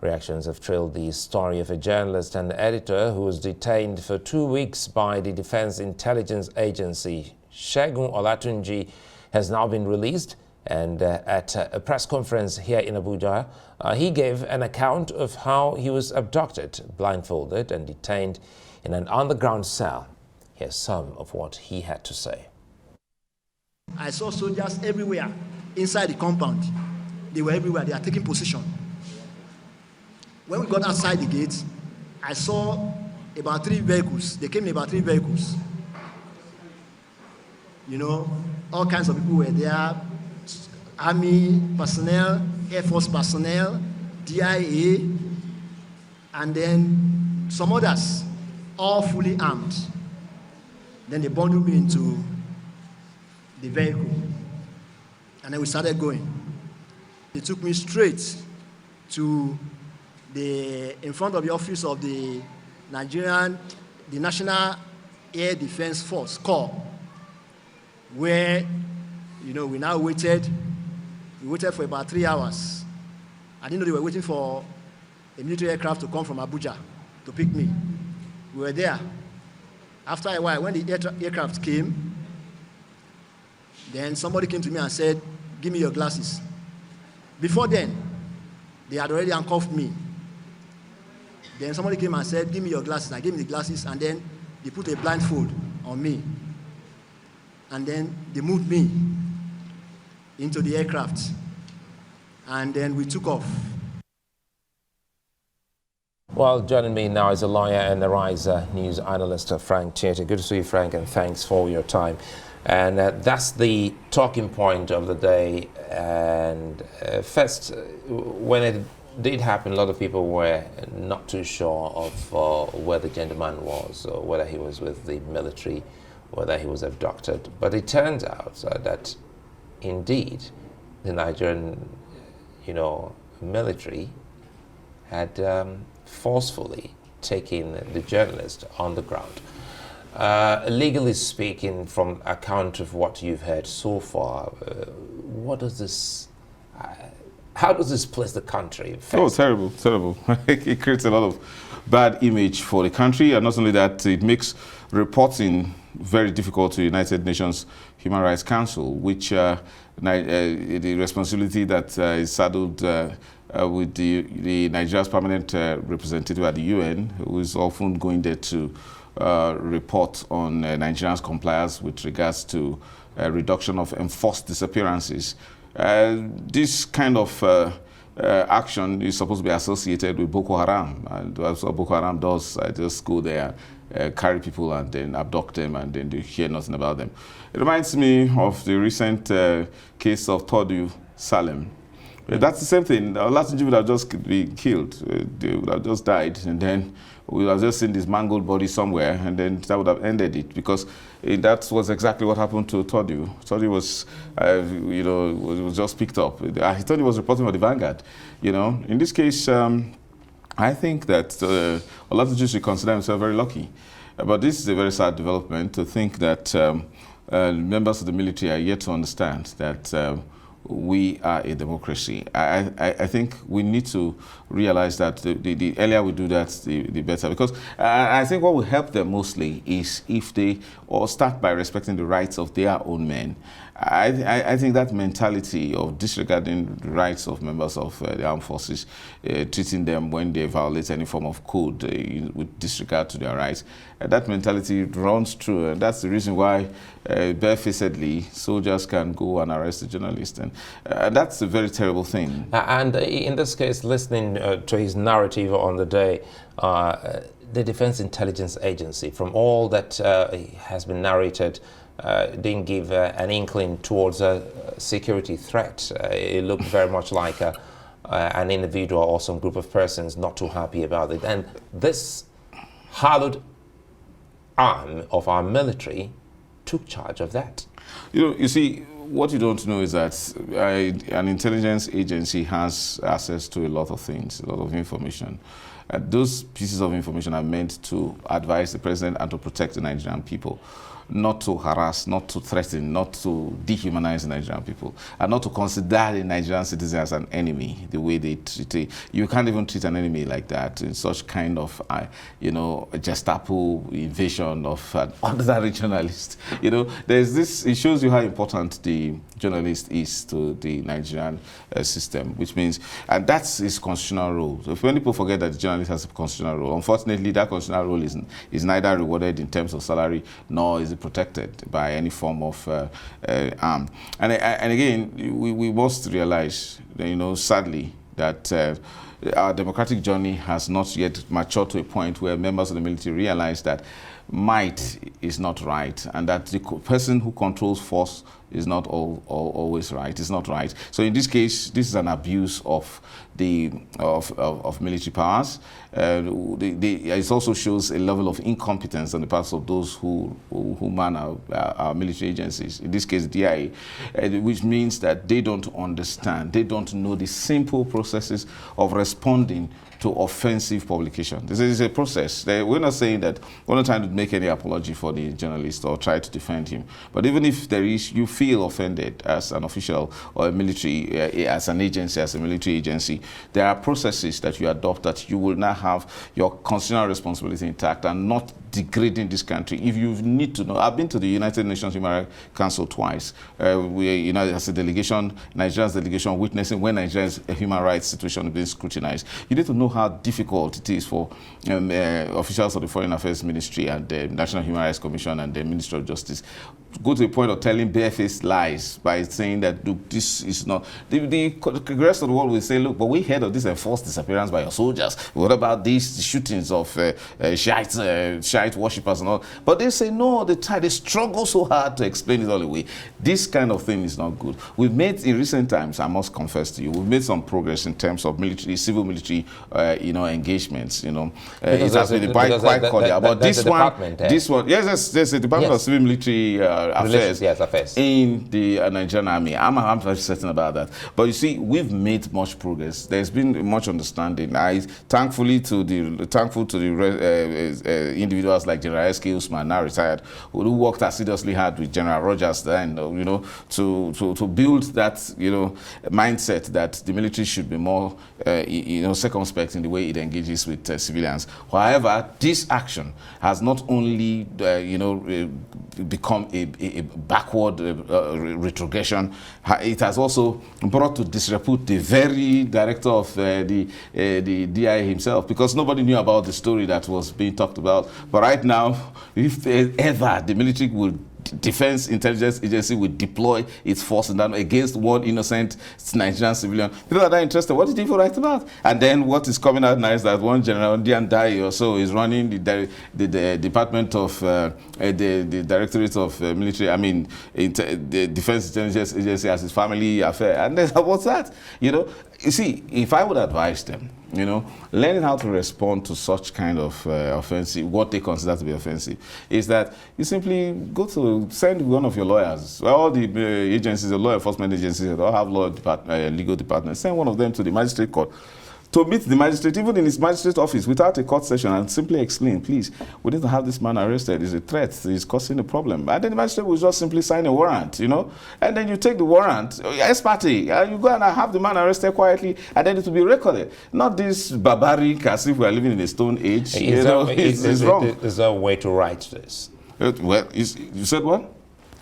Reactions have trailed the story of a journalist and editor who was detained for 2 weeks by the Defense Intelligence Agency. Segun Olatunji has now been released, and at a press conference here in Abuja, he gave an account of how he was abducted, blindfolded and detained in an underground cell. Here's some of what he had to say. I saw soldiers everywhere inside the compound. They were everywhere. They are taking position. When we got outside the gate, I saw about 3 vehicles. They came in about 3 vehicles. You know, all kinds of people were there. Army personnel, Air Force personnel, DIA, and then some others, all fully armed. Then they bundled me into the vehicle, and then we started going. They took me straight to in front of the office of the National Air Defense Force, Corps, where, you know, we now waited. We waited for about 3 hours. I didn't know they were waiting for a military aircraft to come from Abuja to pick me. We were there. After a while, when the aircraft came, then somebody came to me and said, "Give me your glasses." Before then, they had already handcuffed me. Then somebody came and said, "Give me your glasses." I gave him the glasses, and then they put a blindfold on me. And then they moved me into the aircraft. And then we took off. Well, joining me now is a lawyer and the Rise news analyst, Frank Tietie. Good to see you, Frank, and thanks for your time. And that's the talking point of the day. And first, when it did happen, a lot of people were not too sure of where the gentleman was, or whether he was with the military, whether he was abducted. But it turns out that indeed the Nigerian, military had forcefully taken the journalist on the ground. Legally speaking, from account of what you've heard so far, what does this? How does this place the country? Oh, terrible, terrible. It creates a lot of bad image for the country, and not only that, it makes reporting very difficult to the United Nations Human Rights Council, which the responsibility that is saddled with the Nigeria's permanent representative at the UN, who is often going there to report on Nigerians' compliance with regards to reduction of enforced disappearances. This kind of action is supposed to be associated with Boko Haram. And that's what Boko Haram does. I just go there, carry people and then abduct them, and then they hear nothing about them. It reminds me of the recent case of Tietie Salem. That's the same thing. Olatunji would have just been killed. They would have just died, and then we would have just seen this mangled body somewhere, and then that would have ended it, because that was exactly what happened to Tietie. Tietie was, was just picked up. I thought he was reporting for the Vanguard. In this case, I think that Olatunji should consider himself very lucky. But this is a very sad development, to think that members of the military are yet to understand that we are a democracy. I think we need to realize that the earlier we do that, the better. Because I think what will help them mostly is if they all start by respecting the rights of their own men. I think that mentality of disregarding the rights of members of the armed forces, treating them when they violate any form of code with disregard to their rights, that mentality runs through. And that's the reason why barefacedly soldiers can go and arrest a journalist. And that's a very terrible thing. And in this case, listening to his narrative on the day, the Defense Intelligence Agency, from all that has been narrated, didn't give an inkling towards a security threat. It looked very much like an individual or some group of persons not too happy about it. And this hallowed arm of our military took charge of that. You see, what you don't know is that an intelligence agency has access to a lot of things, a lot of information. Those pieces of information are meant to advise the president and to protect the Nigerian people. not to harass, not to threaten, not to dehumanize the Nigerian people, and not to consider the Nigerian citizen as an enemy, the way they treat it. You can't even treat an enemy like that in such kind of, Gestapo invasion of an ordinary journalist. There's this, it shows you how important the journalist is to the Nigerian system, which means, and that's his constitutional role. So when people forget that the journalist has a constitutional role, unfortunately, that constitutional role is neither rewarded in terms of salary, nor is it protected by any form of arm. And again, we must realize, sadly, that our democratic journey has not yet matured to a point where members of the military realize that might is not right, and that the person who controls force is not always right. It's not right. So in this case, this is an abuse of of military powers. It also shows a level of incompetence on the part of those who man our military agencies. In this case, DIA, which means that they don't understand, they don't know the simple processes of responding to offensive publication. This is a process. We're not saying that, we're not trying to make any apology for the journalist or try to defend him. But even if you feel offended as an official or a military, as an agency, as a military agency, there are processes that you adopt that you will now have your constitutional responsibility intact and not degrading this country. If you need to know, I've been to the United Nations Human Rights Council twice. As a delegation, Nigeria's delegation, witnessing when Nigeria's human rights situation is being scrutinized. You need to know how difficult it is for officials of the Foreign Affairs Ministry and the National Human Rights Commission and the Ministry of Justice to go to the point of telling barefaced lies by saying that, look, this is not. The rest of the world will say, look, but we heard of this enforced disappearance by your soldiers. What about these shootings of Shiite worshippers and all? But they say, no, they struggle so hard to explain it all away. This kind of thing is not good. We've made, in recent times, I must confess to you, we've made some progress in terms of military, civil military, engagements. It has been quite cordial. But this one, yes, the Department of Civil Military Affairs in the Nigerian Army. I'm very certain about that. But you see, we've made much progress. There's been much understanding. Thankful to the individuals like General S.K. Usman, now retired, who worked assiduously hard with General Rogers then, to build that, mindset that the military should be more, circumspect in the way it engages with civilians. However, this action has not only, become a backward retrogression, it has also brought to disrepute the very director of the DIA himself, because nobody knew about the story that was being talked about. But right now, if ever the military will Defense Intelligence Agency will deploy its force against one innocent Nigerian civilian, people are not interested. What did people write about? And then what is coming out now is that one General Ndiandai or so is running the Department of the Directorate of Military, the Defense Intelligence Agency as his family affair. And then what's that? You see, if I would advise them, learning how to respond to such kind of offensive, what they consider to be offensive, is that you simply go to send one of your lawyers. Well, all the agencies, the law enforcement agencies, they all have legal departments. Send one of them to the magistrate court to meet the magistrate, even in his magistrate office, without a court session, and simply explain, please, we need to have this man arrested. It's a threat. He's causing a problem. And then the magistrate will just simply sign a warrant, And then you take the warrant, ex parte, you go and have the man arrested quietly, and then it will be recorded. Not this barbaric, as if we are living in a stone age. It's wrong. Is there a way to write this? Well, you said what?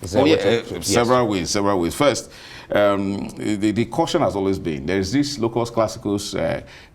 Several ways. First, the caution has always been, there is this locus classicus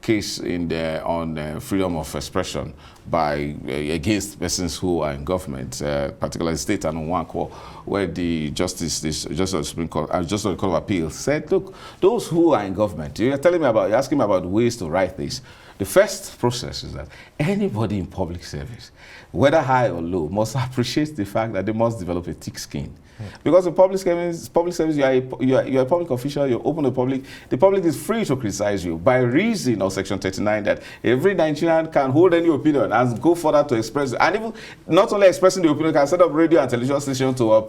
case on freedom of expression against persons who are in government, particularly state and Nwankwo, where the Justice of the Supreme Court, Justice of the Court of Appeal said, look, those who are in government, you're asking me about ways to write this. The first process is that anybody in public service, whether high or low, must appreciate the fact that they must develop a thick skin. Because in public service, you are a public official, you're open to the public is free to criticize you by reason of Section 39 that every Nigerian can hold any opinion and go further to express, and even not only expressing the opinion, can set up radio and television station to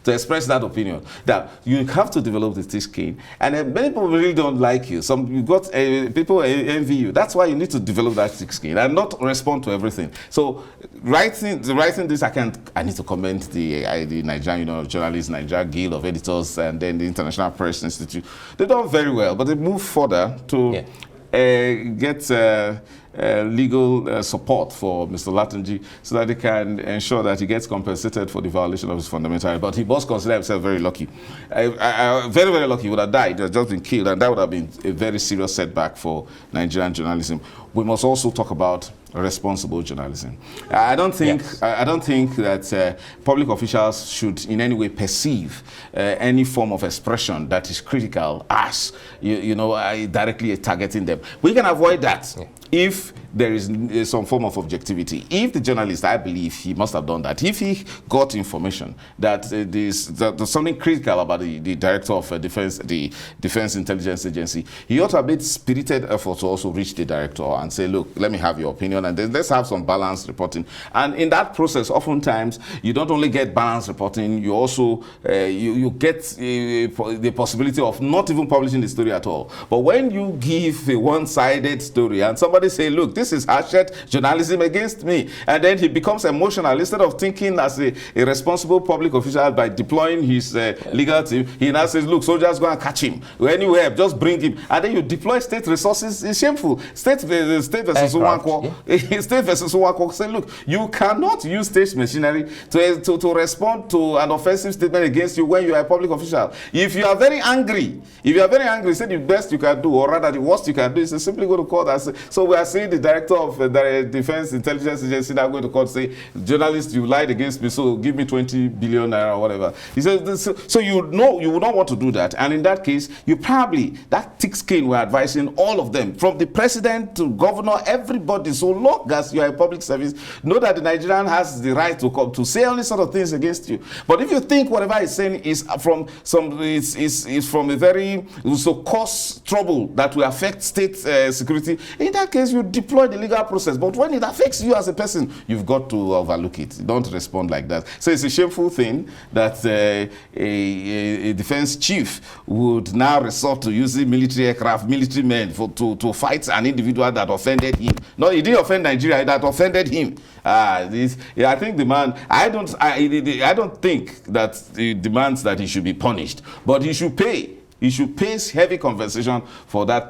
express that opinion. That you have to develop the thick skin, and many people really don't like you. You got people envy you. That's why you need to develop that thick skin and not respond to everything. So writing this, I need to commend the Nigerian Union of Journalists, Nigerian Guild of Editors, and then the International Press Institute. They've done very well, but they move further to get legal support for Mr. Latunji so that they can ensure that he gets compensated for the violation of his fundamental right. But he must consider himself very lucky. Very, very lucky. He would have died. He would have just been killed, and that would have been a very serious setback for Nigerian journalism. We must also talk about responsible journalism. I don't think that public officials should in any way perceive any form of expression that is critical as directly targeting them. We can avoid that if there is some form of objectivity. If the journalist, I believe he must have done that, if he got information that there's something critical about the director of the Defense Intelligence Agency, he ought to have made spirited effort to also reach the director and say, look, let me have your opinion, and then let's have some balanced reporting. And in that process, oftentimes, you don't only get balanced reporting, you also you get the possibility of not even publishing the story at all. But when you give a one-sided story and somebody say, look, this is harshed journalism against me, and then he becomes emotional, instead of thinking as a responsible public official by deploying his legal team, he now says, look, soldiers go and catch him anywhere, just bring him, and then you deploy state resources. It's shameful. State versus Uwanko. State versus Uwanko say, look, you cannot use state machinery to respond to an offensive statement against you when you are a public official. If you are very angry, say the best you can do, or rather the worst you can do, is simply go to court and say, so we are seeing the director of the Defense Intelligence Agency now going to court say, journalist, you lied against me, so give me 20 billion naira or whatever. He says, so you would not want to do that. And in that case, you probably, that thick skin, we're advising all of them, from the president to governor, everybody, so long as you are a public service, know that the Nigerian has the right to come to say all these sort of things against you. But if you think whatever he's saying is from a very, so cause trouble that will affect state security, in that case, you deploy the legal process. But when it affects you as a person, you've got to overlook it. Don't respond like that. So it's a shameful thing that a defense chief would now resort to using military aircraft, military men to fight an individual that offended him. No, he didn't offend Nigeria, that offended him. I think the man, I don't think that he demands that he should be punished, but he should pay. He should pay heavy compensation for that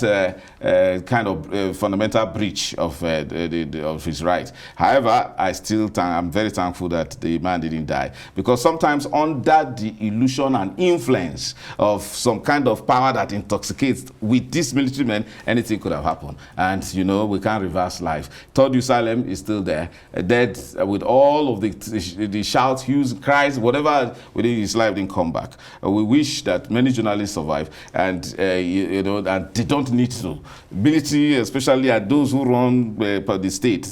kind of fundamental breach of his rights. However, I'm very thankful that the man didn't die, because sometimes under the illusion and influence of some kind of power that intoxicates with these military men, anything could have happened. And we can't reverse life. Third Jerusalem is still there, dead with all of the shouts, hues, cries, whatever within his life didn't come back. We wish that many journalists survive. And and they don't need to. Military, especially at those who run the state,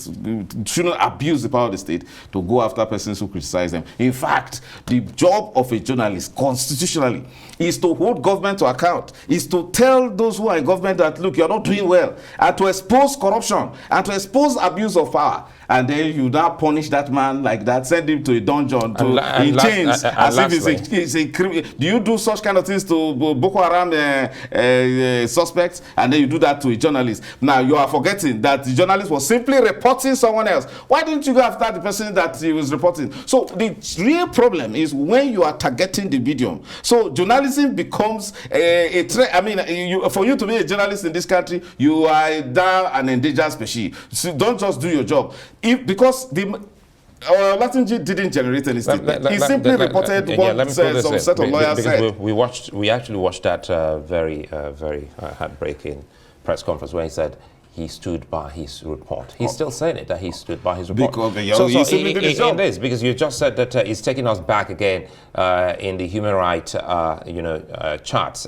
shouldn't abuse the power of the state to go after persons who criticize them. In fact, the job of a journalist constitutionally is to hold government to account, is to tell those who are in government that, look, you're not doing well, and to expose corruption and to expose abuse of power. And then you now punish that man like that, send him to a dungeon in chains, as if he's a criminal. Do you do such kind of things to Boko Haram suspects, and then you do that to a journalist? Now you are forgetting that the journalist was simply reporting someone else. Why didn't you go after the person that he was reporting? So the real problem is when you are targeting the medium. So journalism becomes a threat. I mean, for you to be a journalist in this country, you are now an endangered species. So don't just do your job. Because the Latunji didn't generate any statement. He simply reported what some set of lawyers said. We actually watched that very heartbreaking press conference where he said he stood by his report. He's still saying it, that he stood by his report. Because he simply did his job. It is, because you just said that he's taking us back again in the human rights charts.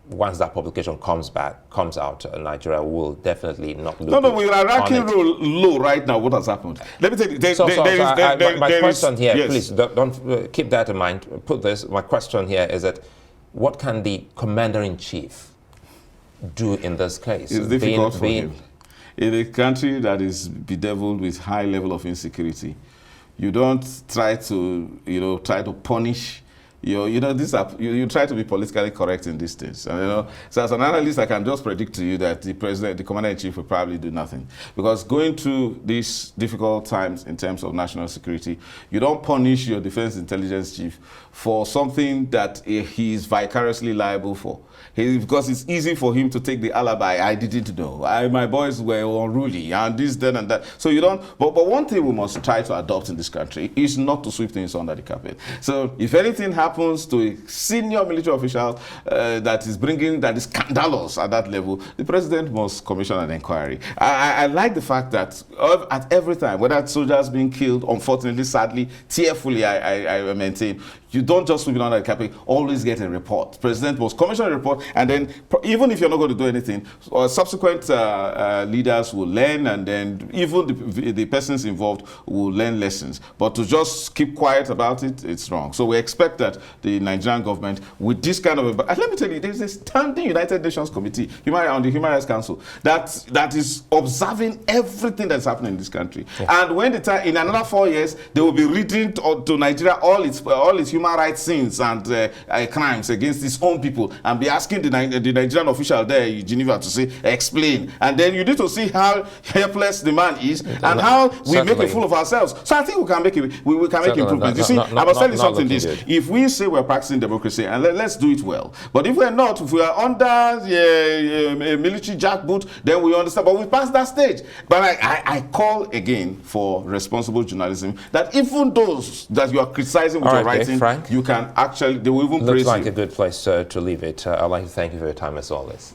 once that publication comes out, Nigeria will definitely not look. No, we are ranking low right now. What has happened? Let me tell you. My question here, yes. please don't keep that in mind. Put this. My question here is that what can the commander-in-chief do in this case? It's difficult for him. In a country that is bedeviled with high level of insecurity, you don't try to punish. You try to be politically correct in these things. And, so as an analyst, I can just predict to you that the commander-in-chief will probably do nothing. Because going through these difficult times in terms of national security, you don't punish your defense intelligence chief for something that he is vicariously liable for. Because it's easy for him to take the alibi. I didn't know. My boys were unruly and this, then, and that. So you don't. But one thing we must try to adopt in this country is not to sweep things under the carpet. So if anything happens to a senior military official that is scandalous at that level, the president must commission an inquiry. I like the fact that at every time, whether it's soldiers being killed, unfortunately, sadly, tearfully, I maintain, you don't just sweep it under the carpet, always get a report. President must commission a report, and then even if you're not going to do anything, subsequent leaders will learn, and then even the persons involved will learn lessons. But to just keep quiet about it, it's wrong. So we expect that the Nigerian government, with this kind of let me tell you, there's a standing United Nations committee on the Human Rights Council that is observing everything that's happening in this country. Yeah. And when in another 4 years, they will be reading to Nigeria all its human rights sins and crimes against its own people, and be asking the Nigerian official there in Geneva to say, explain. And then you need to see how helpless the man is and how we make a fool of ourselves. So I think we can make improvements. You see, I was telling you something this. If we say we're practicing democracy, and let's do it well. But if we're not, if we are under a military jackboot, then we understand. But we passed that stage. But I call again for responsible journalism, that even those that you are criticizing with your writing, Frank, you can actually, they will even praise you. Looks like a good place to leave it. I'd like to thank you for your time as always.